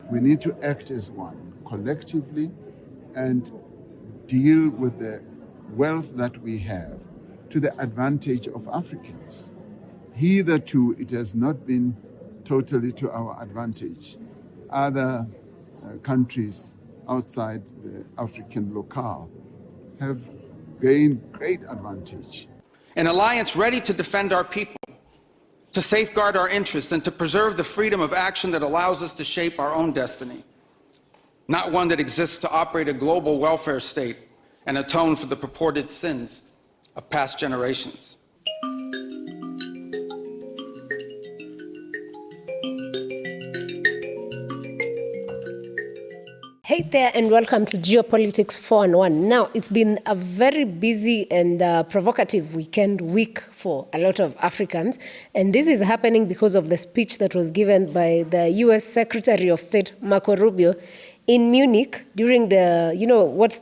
We need to act as one, collectively, and deal with the wealth that we have to the advantage of Africans. Hitherto, it has not been totally to our advantage. Other countries outside the African locale have gained great advantage. An alliance ready to defend our people, to safeguard our interests, and to preserve the freedom of action that allows us to shape our own destiny. Not one that exists to operate a global welfare state and atone for the purported sins of past generations. Hey there, and welcome to Geopolitics 4-on-1. Now, it's been a very busy and provocative week for a lot of Africans. And this is happening because of the speech that was given by the U.S. Secretary of State, Marco Rubio, in Munich during the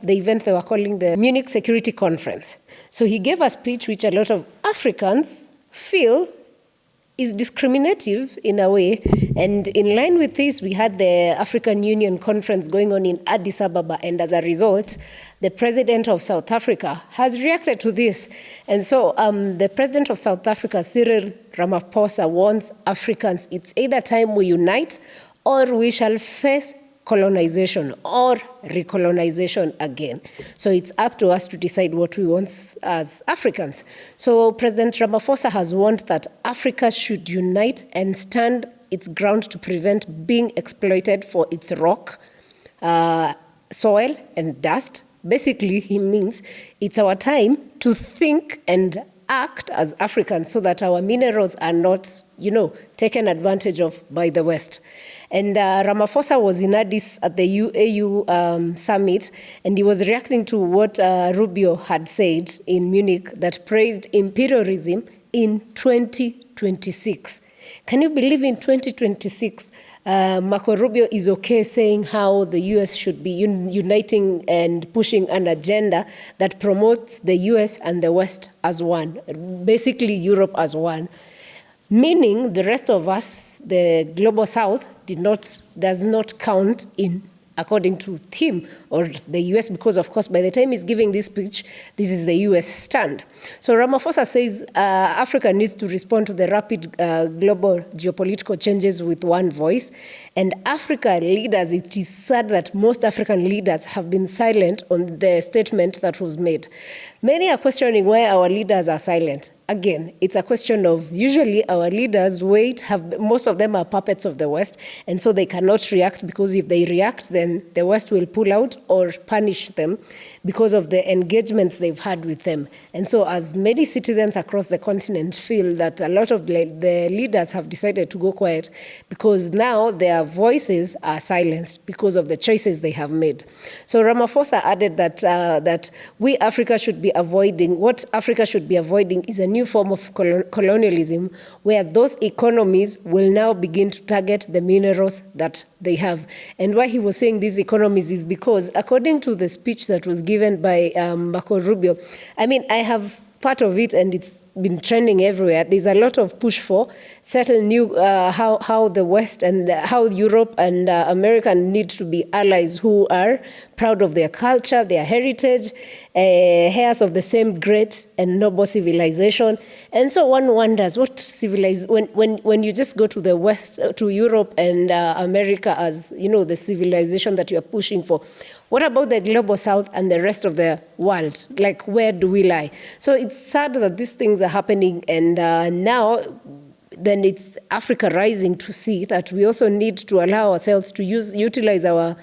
event they were calling the Munich Security Conference. So he gave a speech which a lot of Africans feel is discriminative in a way. And in line with this, we had the African Union conference going on in Addis Ababa. And as a result, the president of South Africa has reacted to this. And so the president of South Africa, Cyril Ramaphosa, warns Africans, it's either time we unite or we shall face colonization or recolonization again. So it's up to us to decide what we want as Africans. So President Ramaphosa has warned that Africa should unite and stand its ground to prevent being exploited for its rock, soil, and dust. Basically, he means it's our time to think and act as Africans so that our minerals are not, taken advantage of by the West. And Ramaphosa was in Addis at the UAU summit, and he was reacting to what Rubio had said in Munich that praised imperialism in 2026. Can you believe in 2026, Marco Rubio is okay saying how the U.S. should be uniting and pushing an agenda that promotes the U.S. and the West as one, basically Europe as one, meaning the rest of us, the global South, does not count in, according to him or the U.S., because, of course, by the time he's giving this speech, this is the U.S. stand. So Ramaphosa says Africa needs to respond to the rapid global geopolitical changes with one voice. And Africa leaders, it is sad that most African leaders have been silent on the statement that was made. Many are questioning why our leaders are silent. Again, it's a question of usually our leaders most of them are puppets of the West, and so they cannot react, because if they react, then the West will pull out or punish them because of the engagements they've had with them. And so as many citizens across the continent feel that a lot of the leaders have decided to go quiet because now their voices are silenced because of the choices they have made. So Ramaphosa added that what Africa should be avoiding is a new form of colonialism, where those economies will now begin to target the minerals that they have. And why he was saying these economies is because, according to the speech that was given by Marco Rubio, I have part of it, and it's been trending everywhere. There's a lot of push for settle new how the West and how Europe and America need to be allies who are proud of their culture, their heritage, heirs of the same great and noble civilization. And so one wonders what when you just go to the West, to Europe and America as the civilization that you are pushing for. What about the global South and the rest of the world? Like, where do we lie? So it's sad that these things are happening, and now then it's Africa rising to see that we also need to allow ourselves to utilize our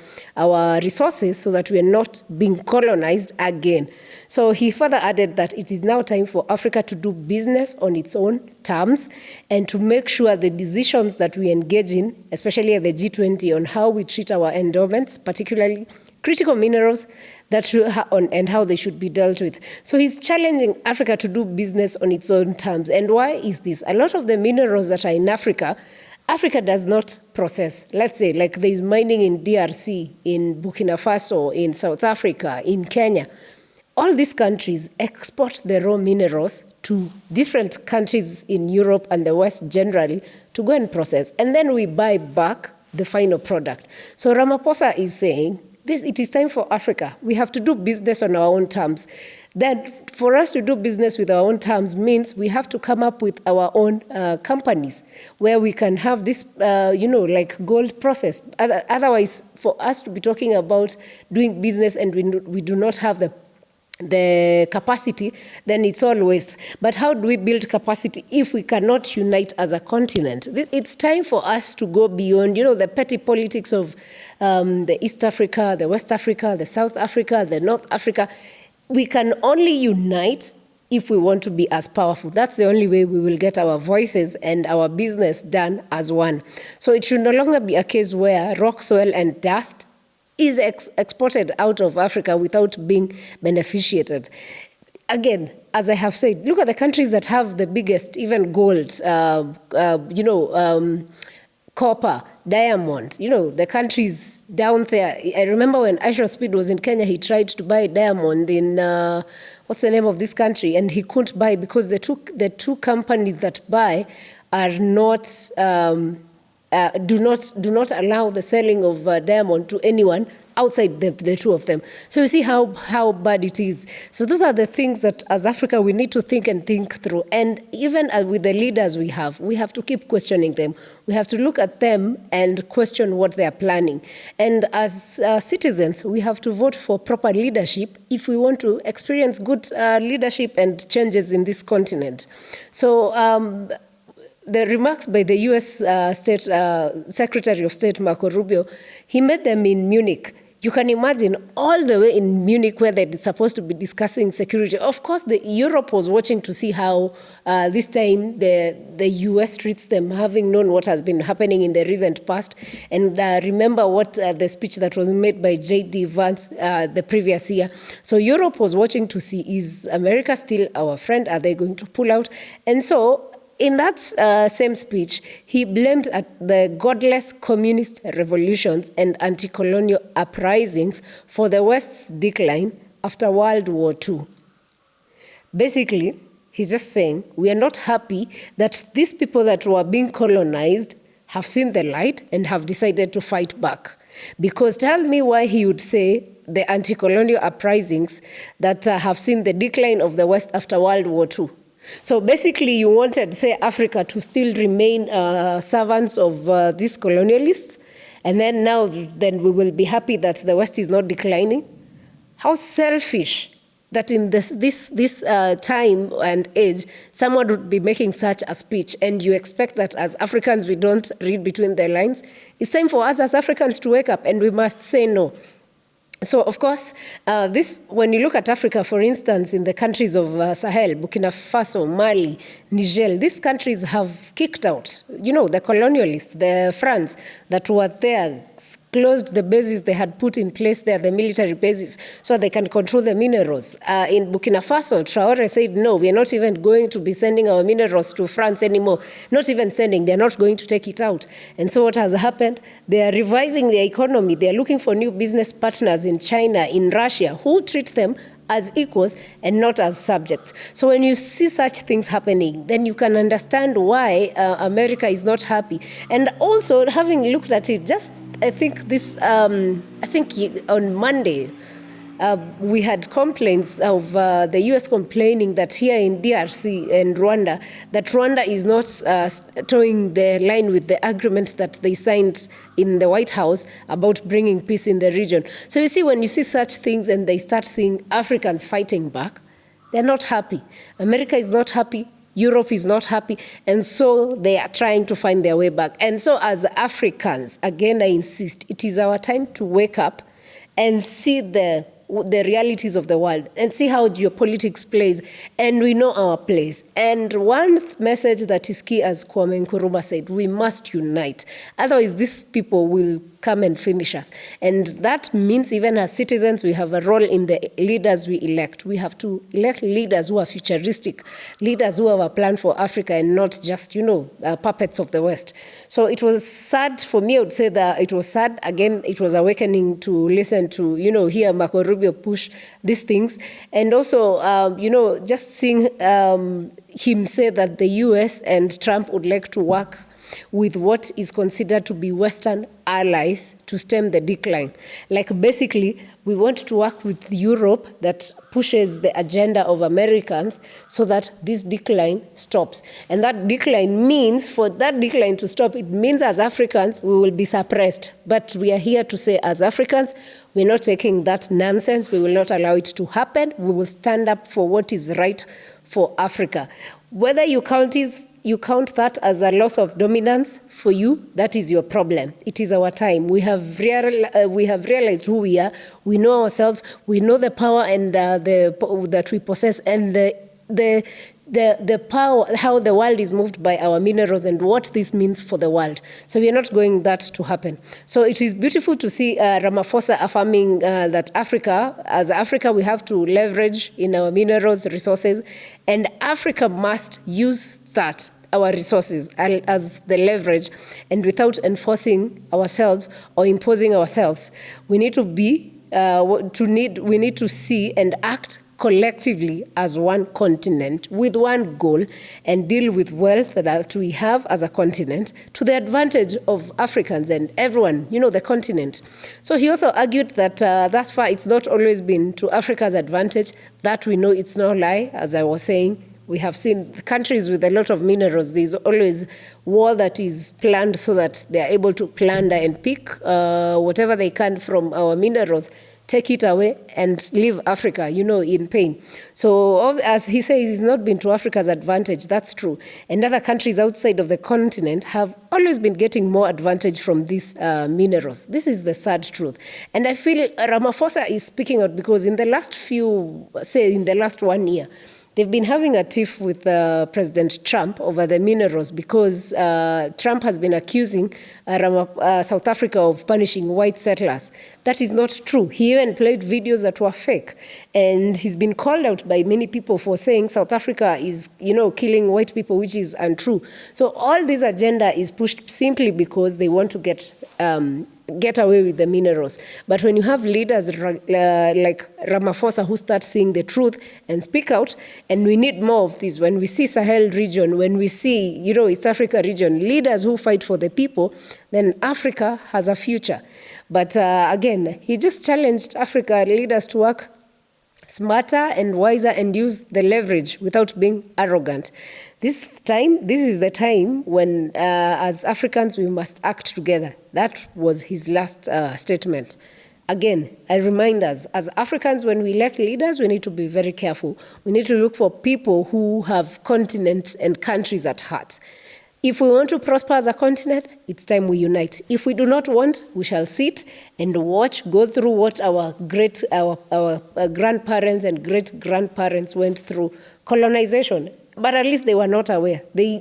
resources so that we are not being colonized again. So he further added that it is now time for Africa to do business on its own terms and to make sure the decisions that we engage in, especially at the G20, on how we treat our endowments, particularly critical minerals, and how they should be dealt with. So he's challenging Africa to do business on its own terms. And why is this? A lot of the minerals that are in Africa does not process. Let's say, like there's mining in DRC, in Burkina Faso, in South Africa, in Kenya. All these countries export the raw minerals to different countries in Europe and the West generally to go and process. And then we buy back the final product. So Ramaphosa is saying, it is time for Africa. We have to do business on our own terms. Then for us to do business with our own terms means we have to come up with our own companies where we can have this, like gold process. Otherwise, for us to be talking about doing business and we do not have the capacity, then it's all waste. But how do we build capacity if we cannot unite as a continent? It's time for us to go beyond, the petty politics of the East Africa, the West Africa, the South Africa, the North Africa. We can only unite if we want to be as powerful. That's the only way we will get our voices and our business done as one. So it should no longer be a case where rock, soil, and dust is exported out of Africa without being beneficiated. Again, as I have said, look at the countries that have the biggest, even gold, copper, diamond, the countries down there. I remember when Ashra Speed was in Kenya, he tried to buy diamond in, what's the name of this country? And he couldn't buy because the two companies that buy are not, do not allow the selling of diamond to anyone outside the two of them. So you see how bad it is. So those are the things that as Africa we need to think through. And even with the leaders we have to keep questioning them. We have to look at them and question what they are planning. And as citizens, we have to vote for proper leadership if we want to experience good leadership and changes in this continent. So the remarks by the U.S. Secretary of State, Marco Rubio, he made them in Munich. You can imagine all the way in Munich where they're supposed to be discussing security. Of course, Europe was watching to see how this time the U.S. treats them, having known what has been happening in the recent past. And remember what the speech that was made by J.D. Vance the previous year. So Europe was watching to see, is America still our friend? Are they going to pull out? And so in that same speech, he blamed the godless communist revolutions and anti-colonial uprisings for the West's decline after World War II. Basically, he's just saying, we are not happy that these people that were being colonized have seen the light and have decided to fight back. Because tell me why he would say the anti-colonial uprisings that have seen the decline of the West after World War II. So basically, you wanted, say, Africa to still remain servants of these colonialists, and then we will be happy that the West is not declining. How selfish that in this time and age, someone would be making such a speech, and you expect that as Africans we don't read between the lines. It's time for us as Africans to wake up, and we must say no. So, of course, when you look at Africa, for instance, in the countries of Sahel, Burkina Faso, Mali, Niger, these countries have kicked out, the colonialists, the France that were there, closed the bases they had put in place there, the military bases, so they can control the minerals. In Burkina Faso, Traore said, no, we are not even going to be sending our minerals to France anymore. Not even sending, they're not going to take it out. And so what has happened? They are reviving their economy. They're looking for new business partners in China, in Russia, who treat them as equals and not as subjects. So when you see such things happening, then you can understand why America is not happy. And also, having looked at it, I think on Monday, we had complaints of the U.S. complaining that here in DRC and Rwanda, that Rwanda is not towing the line with the agreement that they signed in the White House about bringing peace in the region. So you see, when you see such things and they start seeing Africans fighting back, they're not happy. America is not happy. Europe is not happy, and so they are trying to find their way back. And so as Africans, again, I insist, it is our time to wake up and see the realities of the world and see how geopolitics plays, and we know our place. And one message that is key, as Kwame Nkrumah said, we must unite. Otherwise, these people will come and finish us. And that means even as citizens, we have a role in the leaders we elect. We have to elect leaders who are futuristic, leaders who have a plan for Africa and not just, puppets of the West. So it was sad for me. I would say that it was sad. Again, it was awakening to listen to, hear Marco Rubio push these things. And also, just seeing him say that the US and Trump would like to work with what is considered to be Western allies to stem the decline. Like basically, we want to work with Europe that pushes the agenda of Americans so that this decline stops. And that decline means, for that decline to stop, it means as Africans, we will be suppressed. But we are here to say, as Africans, we're not taking that nonsense. We will not allow it to happen. We will stand up for what is right for Africa. Whether you count that as a loss of dominance for you, that is your problem. It is our time. We have realized who we are. We know ourselves. We know the power and that we possess, and the power, how the world is moved by our minerals and what this means for the world. So we are not going that to happen. So it is beautiful to see Ramaphosa affirming that as Africa, we have to leverage in our minerals resources, and Africa must use that, our resources, as the leverage, and without enforcing ourselves or imposing ourselves. We need to see and act collectively as one continent with one goal, and deal with wealth that we have as a continent to the advantage of Africans and everyone, the continent. So he also argued that thus far it's not always been to Africa's advantage. That we know it's no lie, as I was saying. We have seen countries with a lot of minerals. There's always war that is planned so that they are able to plunder and pick whatever they can from our minerals, take it away, and leave Africa, in pain. So as he says, it's not been to Africa's advantage. That's true. And other countries outside of the continent have always been getting more advantage from these minerals. This is the sad truth. And I feel Ramaphosa is speaking out because in the last 1 year, they've been having a tiff with President Trump over the minerals because Trump has been accusing South Africa of punishing white settlers. That is not true. He even played videos that were fake. And he's been called out by many people for saying South Africa is, killing white people, which is untrue. So all this agenda is pushed simply because they want to get away with the minerals. But when you have leaders like Ramaphosa who start seeing the truth and speak out, and we need more of this. When we see Sahel region, when we see, East Africa region, leaders who fight for the people, then Africa has a future. But again, he just challenged Africa leaders to work smarter and wiser and use the leverage without being arrogant. This is the time when, as Africans, we must act together. That was his last statement. Again, I remind us, as Africans, when we elect leaders, we need to be very careful. We need to look for people who have continents and countries at heart. If we want to prosper as a continent, it's time we unite. If we do not want, we shall sit and go through what our grandparents and great-grandparents went through, colonization. But at least they were not aware. They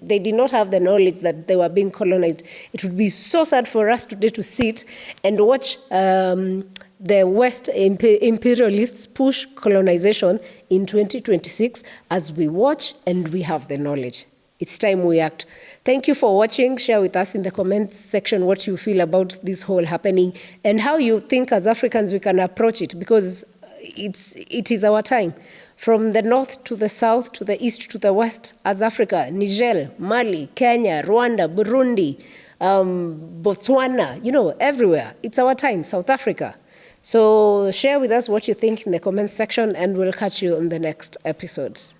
did not have the knowledge that they were being colonized. It would be so sad for us today to sit and watch the West imperialists push colonization in 2026 as we watch and we have the knowledge. It's time we act. Thank you for watching. Share with us in the comments section what you feel about this whole happening and how you think as Africans we can approach it, because it is our time. From the north to the south, to the east to the west, as Africa, Niger, Mali, Kenya, Rwanda, Burundi, Botswana, everywhere. It's our time, South Africa. So share with us what you think in the comments section, and we'll catch you on the next episodes.